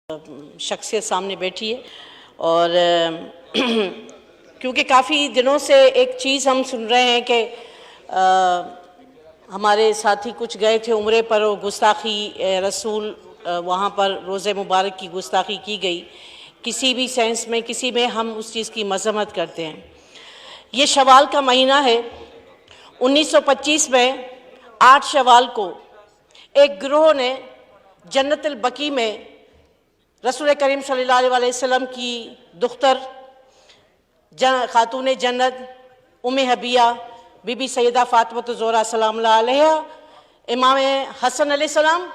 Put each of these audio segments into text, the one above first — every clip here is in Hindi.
शख्सियत सामने बैठी है और क्योंकि काफ़ी दिनों से एक चीज़ हम सुन रहे हैं कि हमारे साथी कुछ गए थे उम्रे पर और गुस्ताखी रसूल वहाँ पर रोज़े मुबारक की गुस्ताखी की गई। किसी भी सेंस में किसी में हम उस चीज़ की मज़म्मत करते हैं। ये शवाल का महीना है। 1925 में 8 शवाल को एक गिरोह ने जन्नतुल बकी में रसूल करीम सल्लल्लाहु अलैहि वसल्लम की दुख्तर खातून जन्नत उम्मे हबिया बीबी सैयदा फातिमा ज़ोहरा सलाम अलैहा, इमाम हसन अलैहिस्सलाम,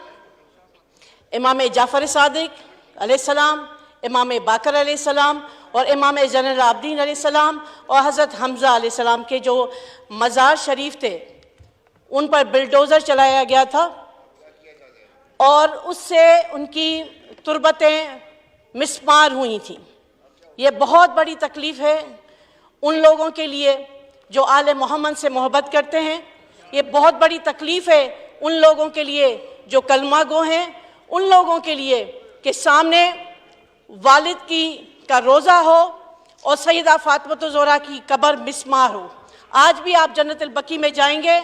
इमाम जाफ़र सादिक अलैहिस्सलाम, इमाम बाकर अलैहिस्सलाम और इमाम ज़ैनुल आबिदीन अलैहिस्सलाम और हज़रत हमज़ा अलैहिस्सलाम के जो मज़ार शरीफ थे उन पर बिल्डोज़र चलाया गया था और उससे उनकी तुरबतें मिस्मार हुई थी। ये बहुत बड़ी तकलीफ़ है उन लोगों के लिए जो आले मोहम्मद से मोहब्बत करते हैं। ये बहुत बड़ी तकलीफ़ है उन लोगों के लिए जो कलमा गो हैं, उन लोगों के लिए कि सामने वालिद का रोज़ा हो और सैयदा फातिमा ज़ोहरा की कब्र मिस्मार हो। आज भी आप जन्नतुल बकी में जाएंगे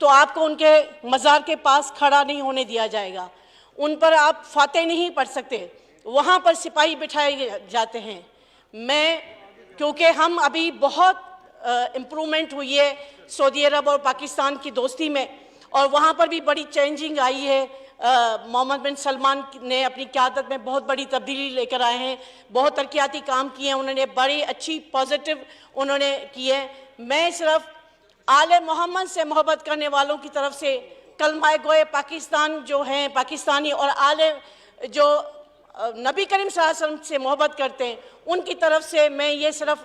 तो आपको उनके मज़ार के पास खड़ा नहीं होने दिया जाएगा, उन पर आप फातह नहीं पढ़ सकते, वहाँ पर सिपाही बिठाए जाते हैं। क्योंकि हम अभी बहुत इम्प्रूवमेंट हुई है सऊदी अरब और पाकिस्तान की दोस्ती में और वहाँ पर भी बड़ी चेंजिंग आई है। मोहम्मद बिन सलमान ने अपनी क़यादत में बहुत बड़ी तब्दीली लेकर आए हैं, बहुत तरक्याती काम किए हैं उन्होंने, बड़ी अच्छी पॉजिटिव उन्होंने की है। मैं सिर्फ आले मोहम्मद से मोहब्बत करने वालों की तरफ से कलमा गोए पाकिस्तान जो हैं पाकिस्तानी और आले जो नबी करीम सल्लल्लाहु अलैहि वसल्लम से मोहब्बत करते हैं उनकी तरफ से मैं ये सिर्फ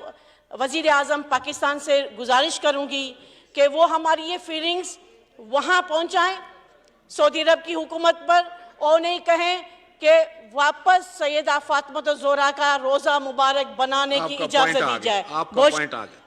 वज़ीर आज़म पाकिस्तान से गुजारिश करूँगी कि वो हमारी ये फीलिंग्स वहाँ पहुँचाएँ सऊदी अरब की हुकूमत पर और उन्हें कहें कि वापस सैयदा फातिमा ज़ोहरा का रोज़ा मुबारक बनाने की इजाज़त दी जाए।